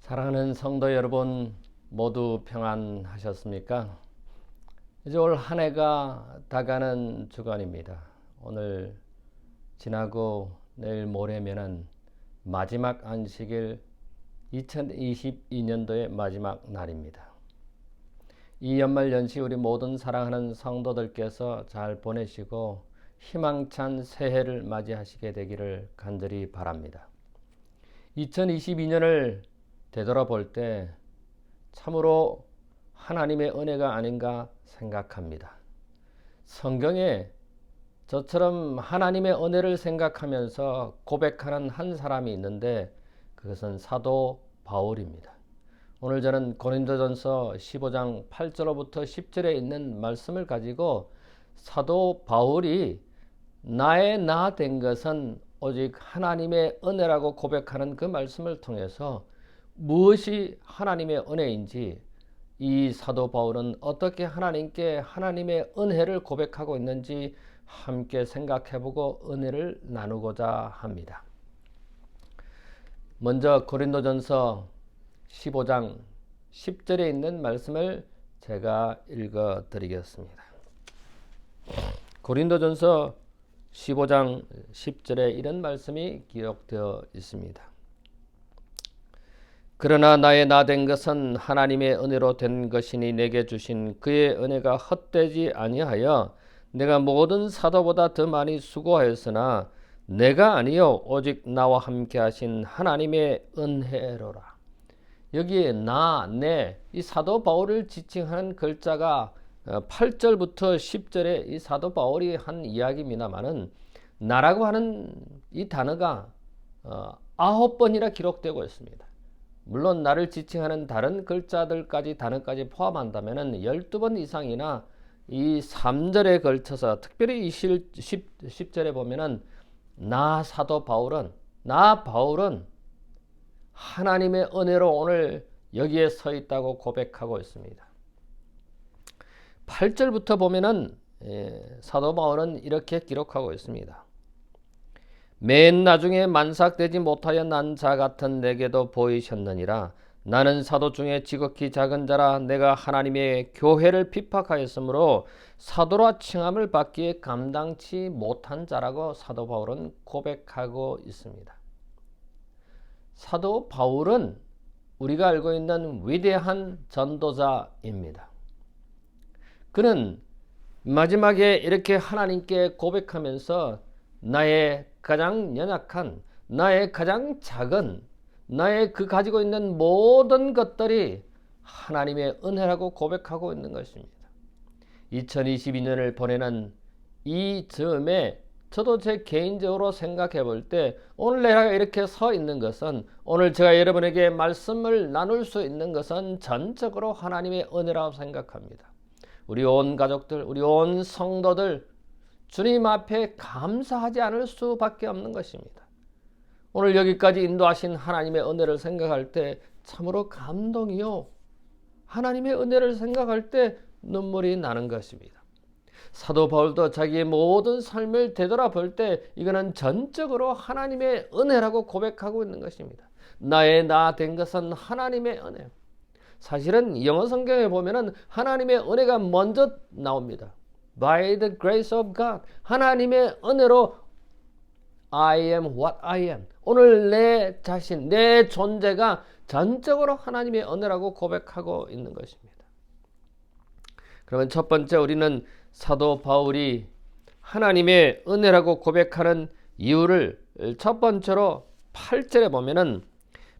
사랑하는 성도 여러분, 모두 평안하셨습니까? 이제 올 한 해가 다가는 주간입니다. 오늘 지나고 내일 모레면은 마지막 안식일, 2022년도의 마지막 날입니다. 이 연말 연시 우리 모든 사랑하는 성도들께서 잘 보내시고 희망찬 새해를 맞이하시게 되기를 간절히 바랍니다. 2022년을 되돌아볼 때 참으로 하나님의 은혜가 아닌가 생각합니다. 성경에 저처럼 하나님의 은혜를 생각하면서 고백하는 한 사람이 있는데 그것은 사도 바울입니다. 오늘 저는 고린도전서 15장 8절로부터 10절에 있는 말씀을 가지고 사도 바울이 나의 나 된 것은 오직 하나님의 은혜라고 고백하는 그 말씀을 통해서 무엇이 하나님의 은혜인지, 이 사도 바울은 어떻게 하나님께 하나님의 은혜를 고백하고 있는지 함께 생각해보고 은혜를 나누고자 합니다. 먼저 고린도전서 15장 10절에 있는 말씀을 제가 읽어 드리겠습니다. 고린도전서 15장 10절에 이런 말씀이 기록되어 있습니다. 그러나 나의 나 된 것은 하나님의 은혜로 된 것이니 내게 주신 그의 은혜가 헛되지 아니하여 내가 모든 사도보다 더 많이 수고하였으나 내가 아니요 오직 나와 함께 하신 하나님의 은혜로라. 여기에 나, 내, 이 사도 바울을 지칭하는 글자가 8절부터 10절에 이 사도 바울이 한 이야기입니다만은 나라고 하는 이 단어가 9번이나 기록되고 있습니다. 물론 나를 지칭하는 다른 글자들까지 단어까지 포함한다면 12번 이상이나 이 3절에 걸쳐서 특별히 이 10절에 보면은 나 사도 바울은 하나님의 은혜로 오늘 여기에 서 있다고 고백하고 있습니다. 8절부터 보면은 사도 바울은 이렇게 기록하고 있습니다. 맨 나중에 만삭되지 못하여 난 자 같은 내게도 보이셨느니라. 나는 사도 중에 지극히 작은 자라 내가 하나님의 교회를 핍박하였으므로 사도라 칭함을 받기에 감당치 못한 자라고 사도 바울은 고백하고 있습니다. 사도 바울은 우리가 알고 있는 위대한 전도자입니다. 그는 마지막에 이렇게 하나님께 고백하면서 나의 가장 연약한, 나의 가장 작은, 나의 그 가지고 있는 모든 것들이 하나님의 은혜라고 고백하고 있는 것입니다. 2022년을 보내는 이 즈음에 저도 제 개인적으로 생각해 볼 때 오늘 내가 이렇게 서 있는 것은, 오늘 제가 여러분에게 말씀을 나눌 수 있는 것은 전적으로 하나님의 은혜라고 생각합니다. 우리 온 가족들, 우리 온 성도들 주님 앞에 감사하지 않을 수밖에 없는 것입니다. 오늘 여기까지 인도하신 하나님의 은혜를 생각할 때 참으로 감동이요, 하나님의 은혜를 생각할 때 눈물이 나는 것입니다. 사도 바울도 자기의 모든 삶을 되돌아볼 때 이거는 전적으로 하나님의 은혜라고 고백하고 있는 것입니다. 나의 나 된 것은 하나님의 은혜. 사실은 영어 성경에 보면은 하나님의 은혜가 먼저 나옵니다. By the grace of God. 하나님의 은혜로 I am what I am. 오늘 내 자신, 내 존재가 전적으로 하나님의 은혜라고 고백하고 있는 것입니다. 그러면 첫 번째 우리는 사도 바울이 하나님의 은혜라고 고백하는 이유를 첫 번째로 8절에 보면은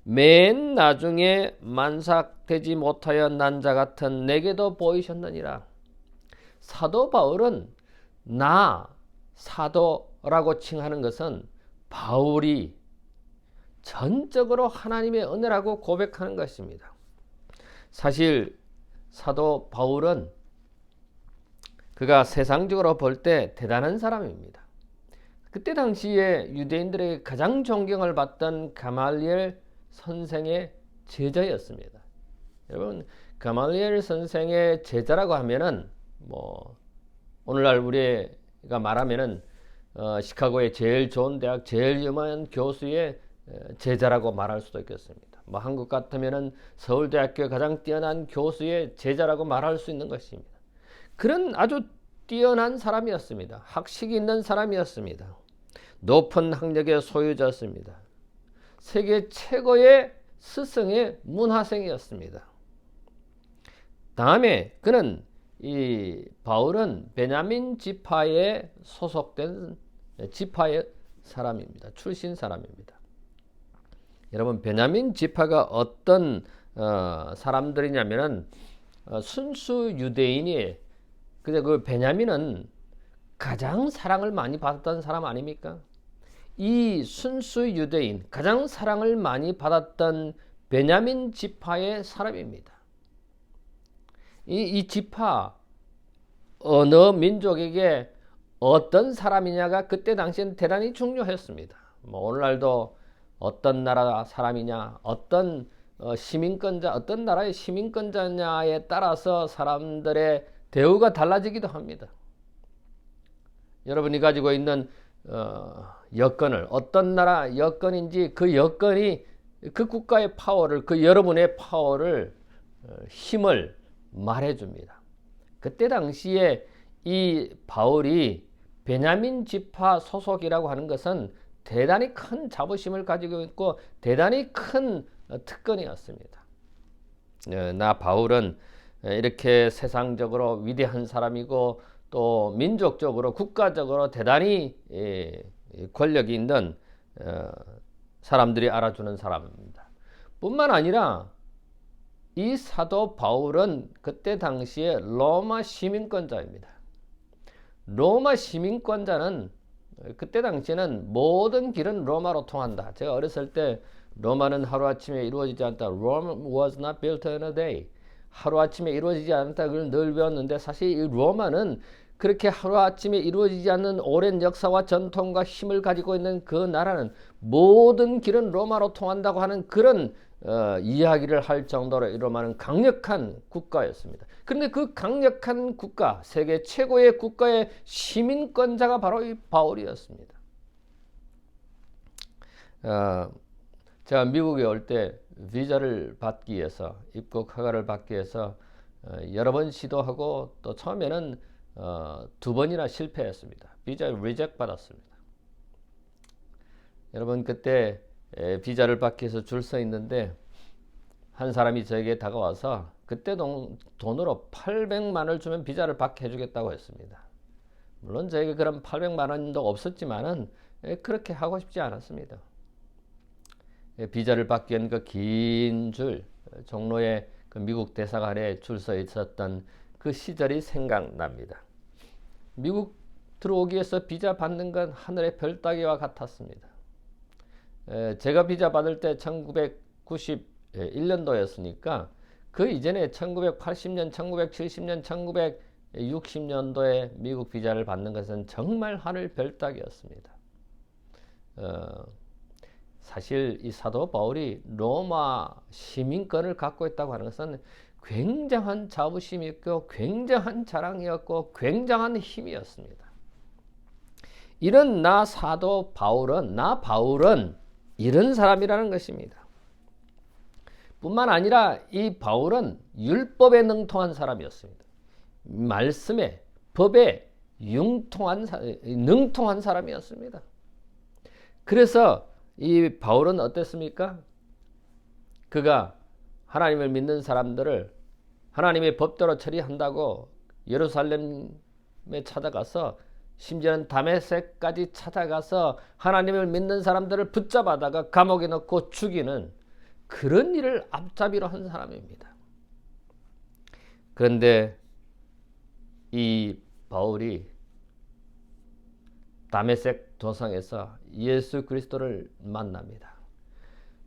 맨 나중에 만삭되지 못하여 난 자 같은 내게도 보이셨느니라. 사도 바울은 나 사도라고 칭하는 것은 바울이 전적으로 하나님의 은혜라고 고백하는 것입니다. 사실 사도 바울은 그가 세상적으로 볼 때 대단한 사람입니다. 그때 당시에 유대인들에게 가장 존경을 받던 가말리엘 선생의 제자였습니다. 여러분, 가말리엘 선생의 제자라고 하면은 오늘날 우리가 말하면은 시카고의 제일 좋은 대학, 제일 유명한 교수의 제자라고 말할 수도 있겠습니다. 뭐 한국 같으면은 서울대학교의 가장 뛰어난 교수의 제자라고 말할 수 있는 것입니다. 그런 아주 뛰어난 사람이었습니다. 학식이 있는 사람이었습니다. 높은 학력의 소유자였습니다. 세계 최고의 스승의 문화생이었습니다. 다음에 그는 이 바울은 베냐민 지파에 소속된 지파의 사람입니다. 출신 사람입니다. 여러분 베냐민 지파가 어떤 사람들이냐면은 순수 유대인이 근데 그 베냐민은 가장 사랑을 많이 받았던 사람 아닙니까? 이 순수 유대인 가장 사랑을 많이 받았던 베냐민 지파의 사람입니다. 이 지파 어느 민족에게 어떤 사람이냐가 그때 당시엔 대단히 중요했습니다. 뭐 오늘날도 어떤 나라 사람이냐, 어떤 시민권자, 어떤 나라의 시민권자냐에 따라서 사람들의 대우가 달라지기도 합니다. 여러분이 가지고 있는 여건을 어떤 나라 여건인지 그 여건이 그 국가의 파워를 그 여러분의 파워를 힘을 말해줍니다. 그때 당시에 이 바울이 베냐민 지파 소속이라고 하는 것은 대단히 큰 자부심을 가지고 있고 대단히 큰 특권이었습니다. 나 바울은 이렇게 세상적으로 위대한 사람이고 또 민족적으로 국가적으로 대단히 권력이 있는 사람들이 알아주는 사람입니다. 뿐만 아니라 이 사도 바울은 그때 당시에 로마 시민권자입니다. 로마 시민권자는 그때 당시에는 모든 길은 로마로 통한다. 제가 어렸을 때 로마는 하루아침에 이루어지지 않다. Rome was not built in a day. 하루아침에 이루어지지 않았다. 그걸 늘 배웠는데 사실 이 로마는 그렇게 하루아침에 이루어지지 않는 오랜 역사와 전통과 힘을 가지고 있는 그 나라는 모든 길은 로마로 통한다고 하는 그런 이야기를 할 정도로 이 로마는 강력한 국가였습니다. 그런데 그 강력한 국가, 세계 최고의 국가의 시민권자가 바로 이 바울이었습니다. 제가 미국에 올 때 비자를 받기 위해서 입국 허가를 받기 위해서 여러 번 시도하고 또 처음에는 2번이나 실패했습니다. 비자 리젝트 받았습니다. 여러분 그때 비자를 받기 위해서 줄 서 있는데 한 사람이 저에게 다가와서 그때 돈으로 800만을 주면 비자를 받게 해주겠다고 했습니다. 물론 저에게 그런 800만 원도 없었지만은 그렇게 하고 싶지 않았습니다. 비자를 받기 위한 그 긴 줄, 종로에 그 미국 대사관에 줄 서 있었던 그 시절이 생각납니다. 미국 들어오기 위해서 비자 받는 건 하늘의 별 따기와 같았습니다. 제가 비자 받을 때 1991년도였으니까 그 이전에 1980년, 1970년, 1960년도에 미국 비자를 받는 것은 정말 하늘 별 따기였습니다. 사실 이 사도 바울이 로마 시민권을 갖고 있다고 하는 것은 굉장한 자부심이었고 굉장한 자랑이었고 굉장한 힘이었습니다. 이런 나 바울은 이런 사람이라는 것입니다. 뿐만 아니라 이 바울은 율법에 능통한 사람이었습니다. 말씀에 법에 능통한 사람이었습니다. 그래서 이 바울은 어땠습니까? 그가 하나님을 믿는 사람들을 하나님의 법대로 처리한다고 예루살렘에 찾아가서 심지어는 다메섹까지 찾아가서 하나님을 믿는 사람들을 붙잡아다가 감옥에 넣고 죽이는 그런 일을 앞잡이로 한 사람입니다. 그런데 이 바울이 다메섹 도상에서 예수 그리스도를 만납니다.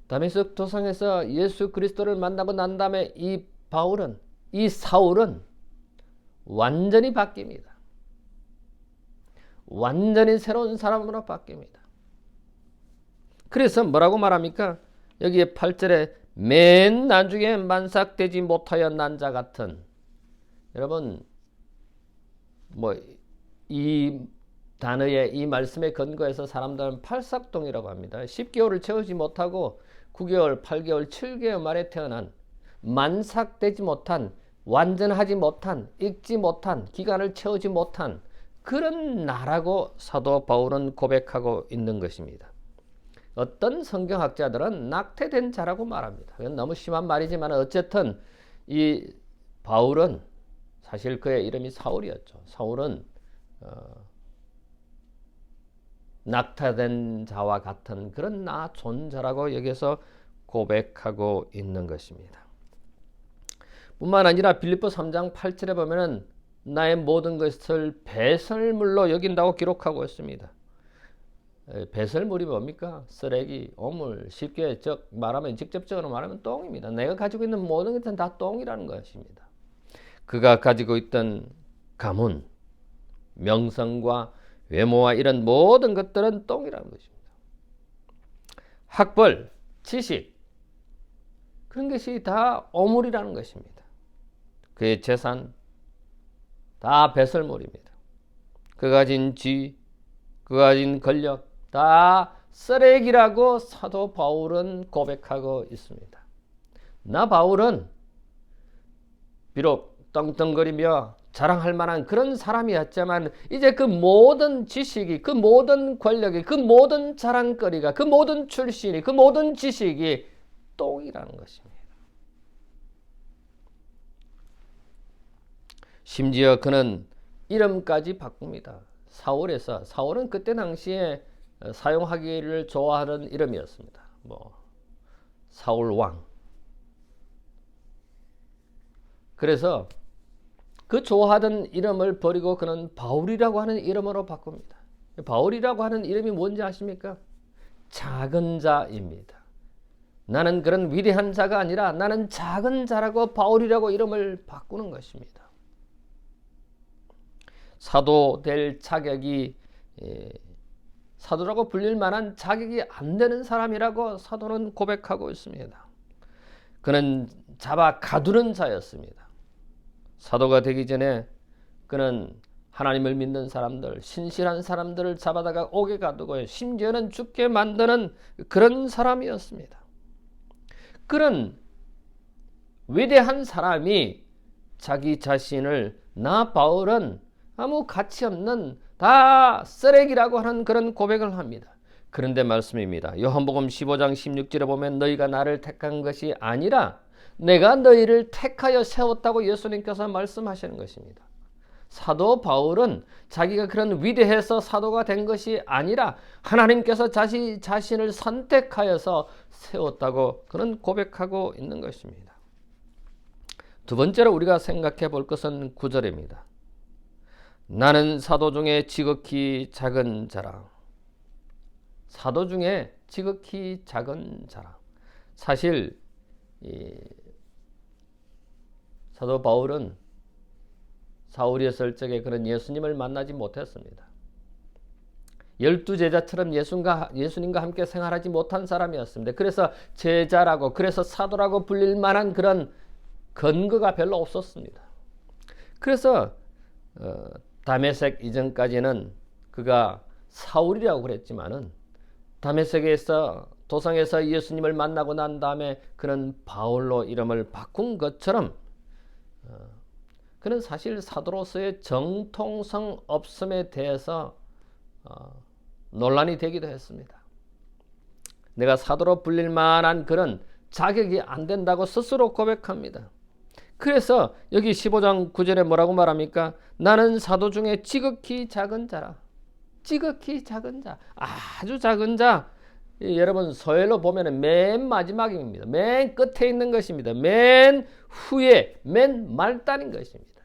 다메섹 도상에서 예수 그리스도를 만나고 난 다음에 이 사울은 완전히 바뀝니다. 완전히 새로운 사람으로 바뀝니다. 그래서 뭐라고 말합니까? 여기에 8절에 맨 나중에 만삭되지 못하여 난 자 같은, 여러분 이 단어의 이 말씀에 근거해서 사람들은 팔삭동이라고 합니다. 10개월을 채우지 못하고 9개월, 8개월, 7개월 만에 태어난 만삭되지 못한 완전하지 못한 읽지 못한 기간을 채우지 못한 그런 나라고 사도 바울은 고백하고 있는 것입니다. 어떤 성경학자들은 낙태된 자라고 말합니다. 그건 너무 심한 말이지만 어쨌든 이 바울은 사실 그의 이름이 사울이었죠. 사울은 낙태된 자와 같은 그런 나 존재라고 여기서 고백하고 있는 것입니다. 뿐만 아니라 빌립보 3장 8절에 보면은 나의 모든 것을 배설물로 여긴다고 기록하고 있습니다. 배설물이 뭡니까? 쓰레기, 오물, 쉽게 말하면 직접적으로 말하면 똥입니다. 내가 가지고 있는 모든 것은 다 똥이라는 것입니다. 그가 가지고 있던 가문, 명성과 외모와 이런 모든 것들은 똥이라는 것입니다. 학벌, 지식, 그런 것이 다 오물이라는 것입니다. 그의 재산, 다 배설물입니다. 그가 가진 지, 그가 가진 권력, 다 쓰레기라고 사도 바울은 고백하고 있습니다. 나 바울은 비록 떵떵거리며 자랑할 만한 그런 사람이었지만 이제 그 모든 지식이, 그 모든 권력이, 그 모든 자랑거리가, 그 모든 출신이, 그 모든 지식이 똥이라는 것입니다. 심지어 그는 이름까지 바꿉니다. 사울은 그때 당시에 사용하기를 좋아하는 이름이었습니다. 사울 왕. 그래서 그 좋아하던 이름을 버리고 그는 바울이라고 하는 이름으로 바꿉니다. 바울이라고 하는 이름이 뭔지 아십니까? 작은 자입니다. 나는 그런 위대한 자가 아니라 나는 작은 자라고 바울이라고 이름을 바꾸는 것입니다. 사도 될 자격이 사도라고 불릴 만한 자격이 안 되는 사람이라고 사도는 고백하고 있습니다. 그는 잡아 가두는 자였습니다. 사도가 되기 전에 그는 하나님을 믿는 사람들, 신실한 사람들을 잡아다가 옥에 가두고 심지어는 죽게 만드는 그런 사람이었습니다. 그런 위대한 사람이 자기 자신을 나 바울은 아무 가치 없는 다 쓰레기라고 하는 그런 고백을 합니다. 그런데 말씀입니다. 요한복음 15장 16절에 보면 너희가 나를 택한 것이 아니라 내가 너희를 택하여 세웠다고 예수님께서 말씀하시는 것입니다. 사도 바울은 자기가 그런 위대해서 사도가 된 것이 아니라 하나님께서 자신을 선택하여서 세웠다고 그는 고백하고 있는 것입니다. 두 번째로 우리가 생각해 볼 것은 9절입니다. 나는 사도 중에 지극히 작은 자라. 사도 중에 지극히 작은 자라. 사실 사도 바울은 사울이었을 적에 그런 예수님을 만나지 못했습니다. 12제자처럼 예수님과 함께 생활하지 못한 사람이었습니다. 그래서 제자라고, 그래서 사도라고 불릴 만한 그런 근거가 별로 없었습니다. 그래서 다메섹 이전까지는 그가 사울이라고 그랬지만은 다메섹에서 도상에서 예수님을 만나고 난 다음에 그는 바울로 이름을 바꾼 것처럼 그는 사실 사도로서의 정통성 없음에 대해서 논란이 되기도 했습니다. 내가 사도로 불릴 만한 그런 자격이 안 된다고 스스로 고백합니다. 그래서 여기 15장 9절에 뭐라고 말합니까? 나는 사도 중에 지극히 작은 자라. 지극히 작은 자. 아주 작은 자. 여러분 서열로 보면 맨 마지막입니다. 맨 끝에 있는 것입니다. 맨 후에 맨 말단인 것입니다.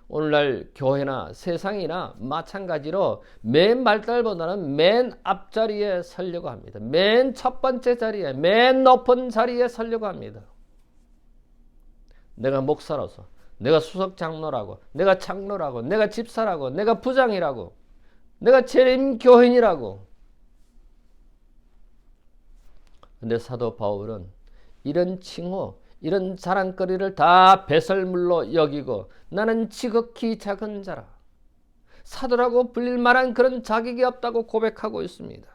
오늘날 교회나 세상이나 마찬가지로 맨 말달보다는 맨 앞자리에 서려고 합니다. 맨 첫 번째 자리에, 맨 높은 자리에 서려고 합니다. 내가 목사로서, 내가 수석 장로라고, 내가 장로라고, 내가 집사라고, 내가 부장이라고, 내가 재림 교인이라고. 근데 사도 바울은 이런 칭호, 이런 자랑거리를 다 배설물로 여기고 나는 지극히 작은 자라. 사도라고 불릴 만한 그런 자격이 없다고 고백하고 있습니다.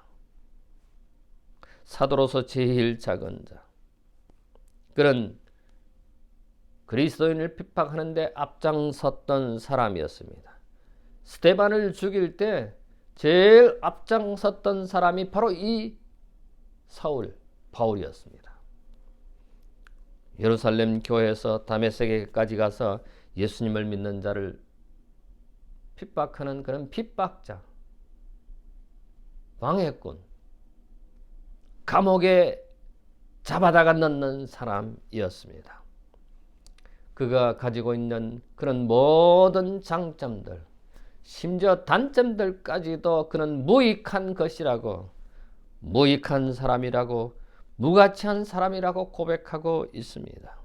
사도로서 제일 작은 자, 그런 그리스도인을 핍박하는 데 앞장섰던 사람이었습니다. 스데반을 죽일 때 제일 앞장섰던 사람이 바로 이 바울이었습니다. 예루살렘 교회에서 다메섹에까지 가서 예수님을 믿는 자를 핍박하는 그런 핍박자, 방해꾼, 감옥에 잡아다가 넣는 사람이었습니다. 그가 가지고 있는 그런 모든 장점들, 심지어 단점들까지도 그는 무익한 것이라고, 무익한 사람이라고, 무가치한 사람이라고 고백하고 있습니다.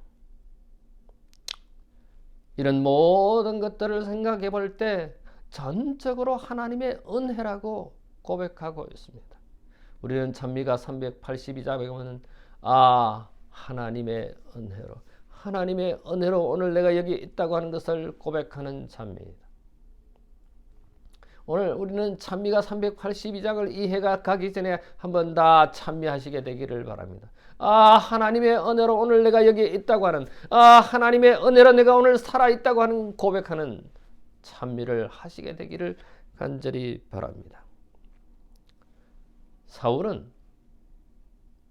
이런 모든 것들을 생각해 볼 때 전적으로 하나님의 은혜라고 고백하고 있습니다. 우리는 찬미가 382장에 보면 하나님의 은혜로 오늘 내가 여기 있다고 하는 것을 고백하는 찬미입니다. 오늘 우리는 찬미가 382장을 이 해가 가기 전에 한번 다 찬미하시게 되기를 바랍니다. 하나님의 은혜로 오늘 내가 여기 있다고 하는, 하나님의 은혜로 내가 오늘 살아있다고 하는 고백하는 찬미를 하시게 되기를 간절히 바랍니다.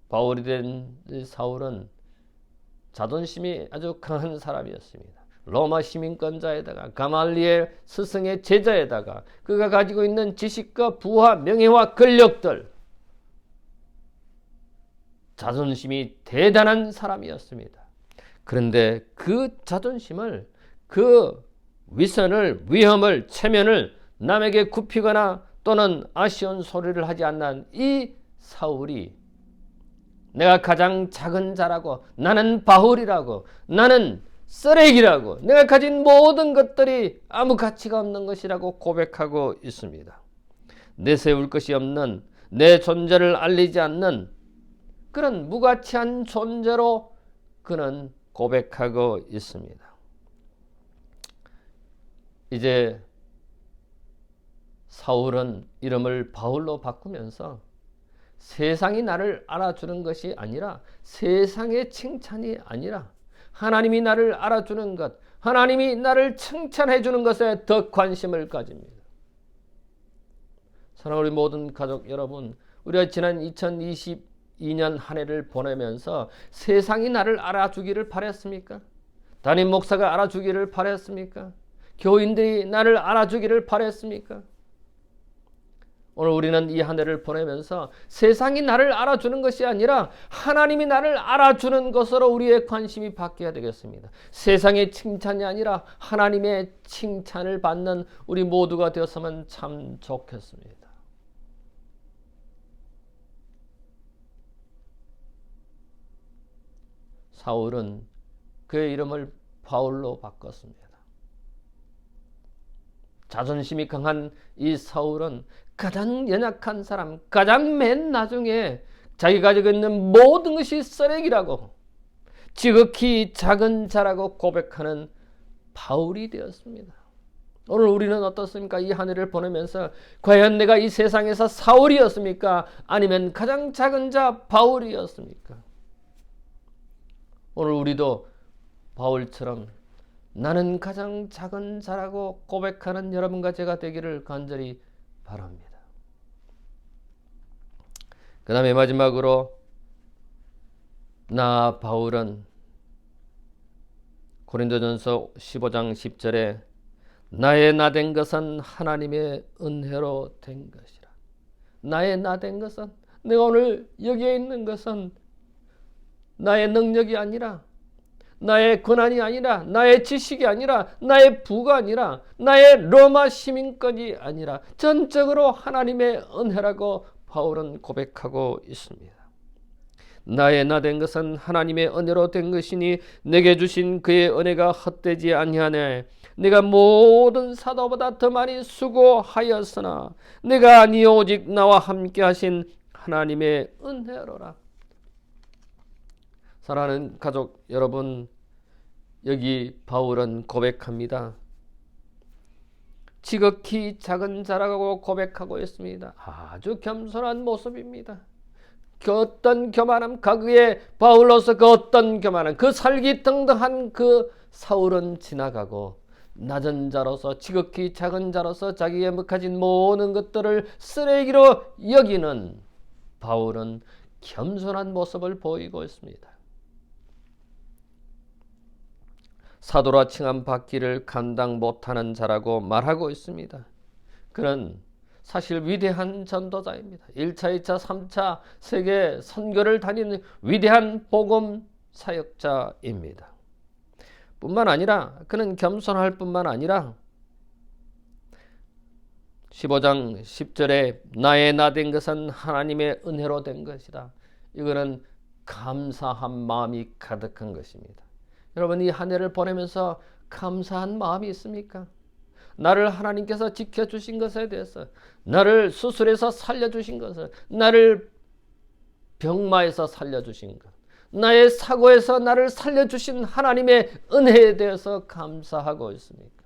바울이 된 사울은 자존심이 아주 강한 사람이었습니다. 로마 시민권자에다가 가말리엘 스승의 제자에다가 그가 가지고 있는 지식과 부와 명예와 권력들, 자존심이 대단한 사람이었습니다. 그런데 그 자존심을, 그 위선을, 위험을, 체면을 남에게 굽히거나 또는 아쉬운 소리를 하지 않는 이 사울이 내가 가장 작은 자라고, 나는 바울이라고, 나는 쓰레기라고, 내가 가진 모든 것들이 아무 가치가 없는 것이라고 고백하고 있습니다. 내세울 것이 없는, 내 존재를 알리지 않는 그런 무가치한 존재로 그는 고백하고 있습니다. 이제 사울은 이름을 바울로 바꾸면서 세상이 나를 알아주는 것이 아니라, 세상의 칭찬이 아니라 하나님이 나를 알아주는 것, 하나님이 나를 칭찬해 주는 것에 더 관심을 가집니다. 사랑하는 우리 모든 가족 여러분, 우리가 지난 2022년 한 해를 보내면서 세상이 나를 알아주기를 바랬습니까? 담임 목사가 알아주기를 바랬습니까? 교인들이 나를 알아주기를 바랬습니까? 오늘 우리는 이 한 해를 보내면서 세상이 나를 알아주는 것이 아니라 하나님이 나를 알아주는 것으로 우리의 관심이 바뀌어야 되겠습니다. 세상의 칭찬이 아니라 하나님의 칭찬을 받는 우리 모두가 되었으면 참 좋겠습니다. 사울은 그의 이름을 바울로 바꿨습니다. 자존심이 강한 이 사울은 가장 연약한 사람, 가장 맨 나중에 자기가 가지고 있는 모든 것이 쓰레기라고, 지극히 작은 자라고 고백하는 바울이 되었습니다. 오늘 우리는 어떻습니까? 이 한 해를 보내면서 과연 내가 이 세상에서 사울이었습니까? 아니면 가장 작은 자 바울이었습니까? 오늘 우리도 바울처럼 나는 가장 작은 자라고 고백하는 여러분과 제가 되기를 간절히 바랍니다. 그 다음에 마지막으로 나 바울은 고린도전서 15장 10절에 나의 나 된 것은 하나님의 은혜로 된 것이라. 나의 나 된 것은, 내가 오늘 여기에 있는 것은 나의 능력이 아니라, 나의 권한이 아니라, 나의 지식이 아니라, 나의 부가 아니라, 나의 로마 시민권이 아니라 전적으로 하나님의 은혜라고 바울은 고백하고 있습니다. 나의 나 된 것은 하나님의 은혜로 된 것이니 내게 주신 그의 은혜가 헛되지 아니하네. 내가 모든 사도보다 더 많이 수고하였으나 내가 아니요 오직 나와 함께 하신 하나님의 은혜로라. 사랑하는 가족 여러분, 여기 바울은 고백합니다. 지극히 작은 자라고 고백하고 있습니다. 아주 겸손한 모습입니다. 그 어떤 교만함, 그의 바울로서 그 어떤 교만함, 그 살기등등한 그 사울은 지나가고 낮은 자로서 지극히 작은 자로서 자기가 가진 모든 것들을 쓰레기로 여기는 바울은 겸손한 모습을 보이고 있습니다. 사도라 칭함받기를 감당 못하는 자라고 말하고 있습니다. 그는 사실 위대한 전도자입니다. 1차, 2차, 3차 세계 선교를 다니는 위대한 복음 사역자입니다. 뿐만 아니라 그는 겸손할 뿐만 아니라 15장 10절에 나의 나 된 것은 하나님의 은혜로 된 것이다. 이거는 감사한 마음이 가득한 것입니다. 여러분, 이 한 해를 보내면서 감사한 마음이 있습니까? 나를 하나님께서 지켜주신 것에 대해서, 나를 수술해서 살려주신 것을, 나를 병마에서 살려주신 것, 나의 사고에서 나를 살려주신 하나님의 은혜에 대해서 감사하고 있습니까?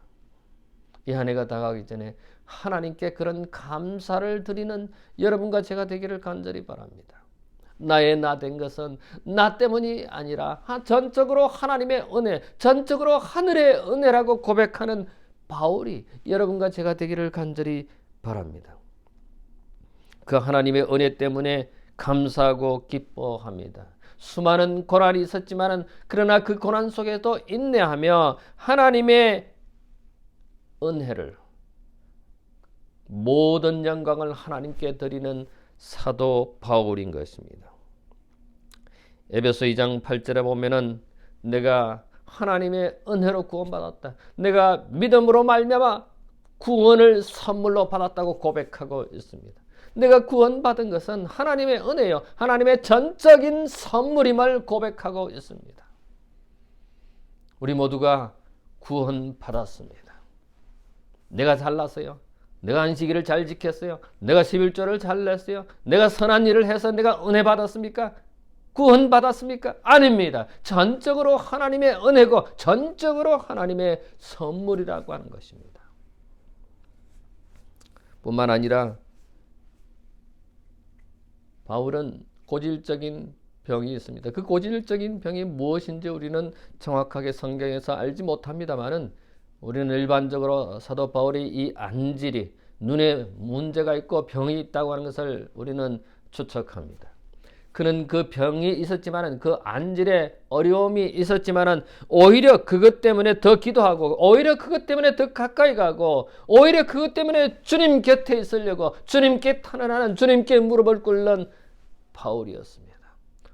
이 한 해가 다가가기 전에 하나님께 그런 감사를 드리는 여러분과 제가 되기를 간절히 바랍니다. 나의 나 된 것은 나 때문이 아니라 전적으로 하나님의 은혜, 전적으로 하늘의 은혜라고 고백하는 바울이 여러분과 제가 되기를 간절히 바랍니다. 그 하나님의 은혜 때문에 감사하고 기뻐합니다. 수많은 고난이 있었지만 그러나 그 고난 속에도 인내하며 하나님의 은혜를, 모든 영광을 하나님께 드리는 사도 바울인 것입니다. 에베소 2장 8절에 보면은 내가 하나님의 은혜로 구원받았다, 내가 믿음으로 말미암아 구원을 선물로 받았다고 고백하고 있습니다. 내가 구원받은 것은 하나님의 은혜요, 하나님의 전적인 선물임을 고백하고 있습니다. 우리 모두가 구원받았습니다. 내가 잘났어요, 내가 안식일을 잘 지켰어요, 내가 11조를 잘 냈어요, 내가 선한 일을 해서 내가 은혜 받았습니까? 구원받았습니까? 아닙니다. 전적으로 하나님의 은혜고 전적으로 하나님의 선물이라고 하는 것입니다. 뿐만 아니라 바울은 고질적인 병이 있습니다. 그 고질적인 병이 무엇인지 우리는 정확하게 성경에서 알지 못합니다만은 우리는 일반적으로 사도 바울이 이 안질이, 눈에 문제가 있고 병이 있다고 하는 것을 우리는 추측합니다. 그는 그 병이 있었지만은, 그 안질에 어려움이 있었지만은 오히려 그것 때문에 더 기도하고, 오히려 그것 때문에 더 가까이 가고, 오히려 그것 때문에 주님 곁에 있으려고 주님께 탄원하는, 주님께 무릎을 꿇는 바울이었습니다.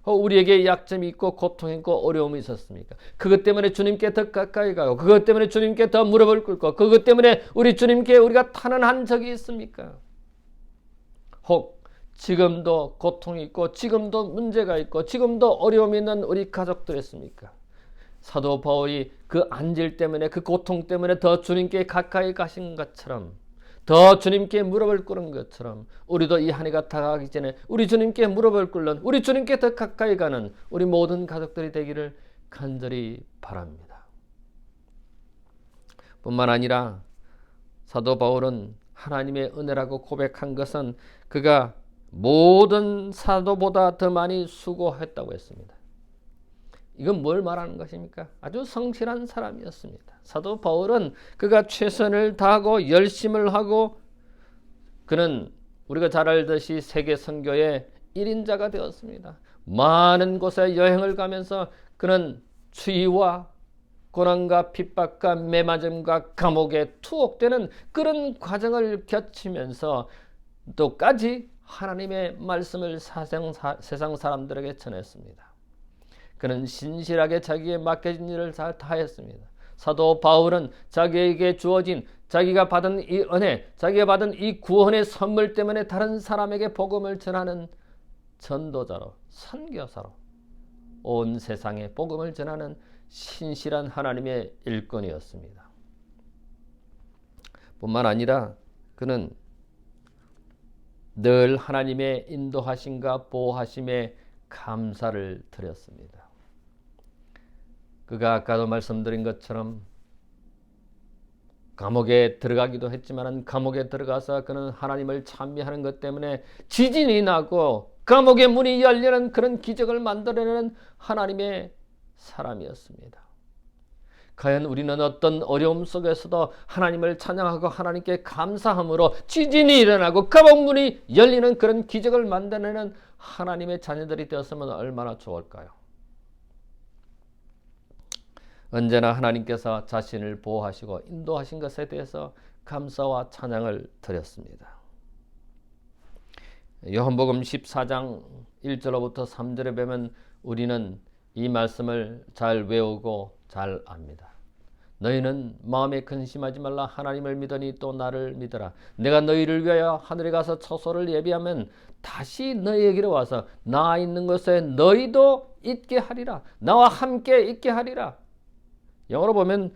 우리에게 약점이 있고 고통이 있고 어려움이 있었습니까? 그것 때문에 주님께 더 가까이 가고, 그것 때문에 주님께 더 무릎을 꿇고, 그것 때문에 우리 주님께 우리가 탄원한 적이 있습니까? 혹 지금도 고통이 있고, 지금도 문제가 있고, 지금도 어려움이 있는 우리 가족들 있습니까? 사도 바울이 그 안질 때문에, 그 고통 때문에 더 주님께 가까이 가신 것처럼, 더 주님께 무릎을 꿇은 것처럼 우리도 이 한 해가 다가가기 전에 우리 주님께 무릎을 꿇는, 우리 주님께 더 가까이 가는 우리 모든 가족들이 되기를 간절히 바랍니다. 뿐만 아니라 사도 바울은 하나님의 은혜라고 고백한 것은 그가 모든 사도보다 더 많이 수고했다고 했습니다. 이건 뭘 말하는 것입니까? 아주 성실한 사람이었습니다. 사도 바울은 그가 최선을 다하고 열심을 하고, 그는 우리가 잘 알듯이 세계 선교의 1인자가 되었습니다. 많은 곳에 여행을 가면서 그는 추위와 고난과 핍박과 매맞음과 감옥에 투옥되는 그런 과정을 겪으면서 또까지 하나님의 말씀을 세상 사람들에게 전했습니다. 그는 신실하게 자기에 맡겨진 일을 잘 다했습니다. 사도 바울은 자기에게 주어진, 자기가 받은 이 은혜, 자기가 받은 이 구원의 선물 때문에 다른 사람에게 복음을 전하는 전도자로, 선교사로 온 세상에 복음을 전하는 신실한 하나님의 일꾼이었습니다. 뿐만 아니라 그는 늘 하나님의 인도하심과 보호하심에 감사를 드렸습니다. 그가 아까도 말씀드린 것처럼 감옥에 들어가기도 했지만 감옥에 들어가서 그는 하나님을 찬미하는 것 때문에 지진이 나고 감옥의 문이 열리는 그런 기적을 만들어내는 하나님의 사람이었습니다. 과연 우리는 어떤 어려움 속에서도 하나님을 찬양하고 하나님께 감사함으로 지진이 일어나고 감옥 문이 열리는 그런 기적을 만들어내는 하나님의 자녀들이 되었으면 얼마나 좋을까요? 언제나 하나님께서 자신을 보호하시고 인도하신 것에 대해서 감사와 찬양을 드렸습니다. 요한복음 14장 1절로부터 3절에 보면 우리는 이 말씀을 잘 외우고 잘 압니다. 너희는 마음에 근심하지 말라. 하나님을 믿으니 또 나를 믿으라. 내가 너희를 위하여 하늘에 가서 처소를 예비하면 다시 너희에게로 와서 나 있는 곳에 너희도 있게 하리라. 나와 함께 있게 하리라. 영어로 보면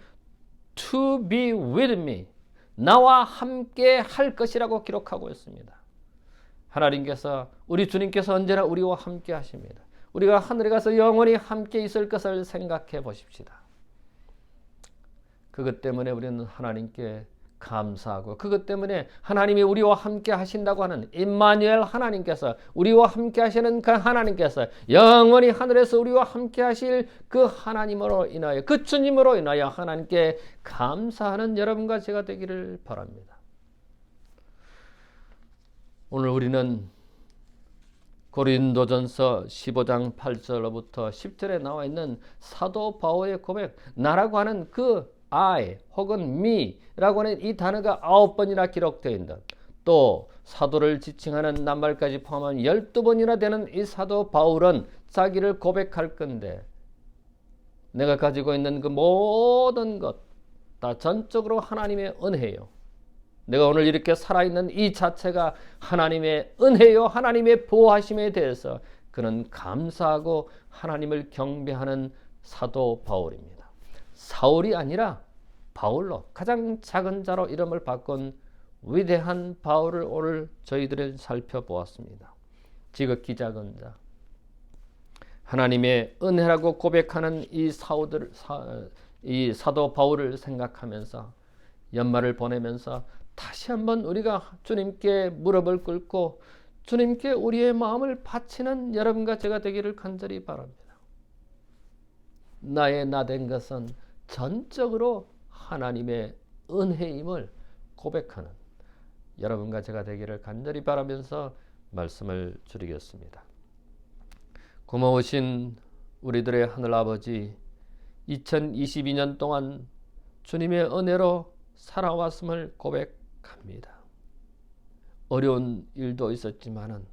to be with me, 나와 함께 할 것이라고 기록하고 있습니다. 하나님께서, 우리 주님께서 언제나 우리와 함께 하십니다. 우리가 하늘에 가서 영원히 함께 있을 것을 생각해 보십시다. 그것 때문에 우리는 하나님께 감사하고, 그것 때문에 하나님이 우리와 함께 하신다고 하는 임마누엘 하나님께서, 우리와 함께 하시는 그 하나님께서 영원히 하늘에서 우리와 함께 하실 그 하나님으로 인하여, 그 주님으로 인하여 하나님께 감사하는 여러분과 제가 되기를 바랍니다. 오늘 우리는 고린도전서 15장 8절로부터 10절에 나와 있는 사도 바울의 고백, 나라고 하는 그 I 혹은 me라고 하는 이 단어가 9번이나 기록되어 있는, 또 사도를 지칭하는 낱말까지 포함한 12번이나 되는 이 사도 바울은 자기를 고백할 건데, 내가 가지고 있는 그 모든 것 다 전적으로 하나님의 은혜요. 내가 오늘 이렇게 살아있는 이 자체가 하나님의 은혜요, 하나님의 보호하심에 대해서 그는 감사하고 하나님을 경배하는 사도 바울입니다. 사울이 아니라 바울로, 가장 작은 자로 이름을 바꾼 위대한 바울을 오늘 저희들은 살펴보았습니다. 지극히 작은 자, 하나님의 은혜라고 고백하는 이 사도 바울을 생각하면서 연말을 보내면서 다시 한번 우리가 주님께 무릎을 꿇고 주님께 우리의 마음을 바치는 여러분과 제가 되기를 간절히 바랍니다. 나의 나 된 것은 전적으로 하나님의 은혜임을 고백하는 여러분과 제가 되기를 간절히 바라면서 말씀을 드리겠습니다. 고마우신 우리들의 하늘아버지, 2022년 동안 주님의 은혜로 살아왔음을 고백합니다. 어려운 일도 있었지만은,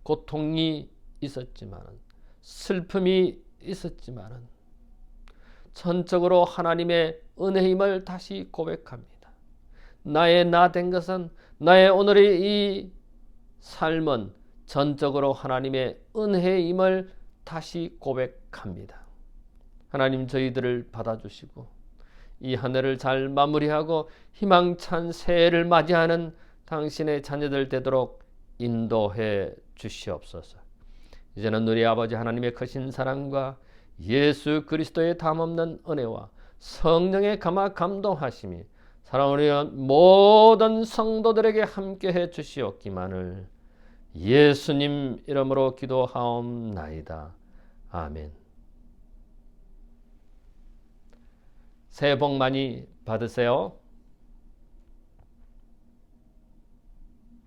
고통이 있었지만은, 슬픔이 있었지만은 전적으로 하나님의 은혜임을 다시 고백합니다. 나의 나 된 것은, 나의 오늘의 이 삶은 전적으로 하나님의 은혜임을 다시 고백합니다. 하나님, 저희들을 받아주시고 이 한 해를 잘 마무리하고 희망찬 새해를 맞이하는 당신의 자녀들 되도록 인도해 주시옵소서. 이제는 우리 아버지 하나님의 크신 사랑과 예수 그리스도의 담없는 은혜와 성령의 감화 감동하심이 사랑하는 모든 성도들에게 함께해 주시옵기만을 예수님 이름으로 기도하옵나이다. 아멘. 새해 복 많이 받으세요.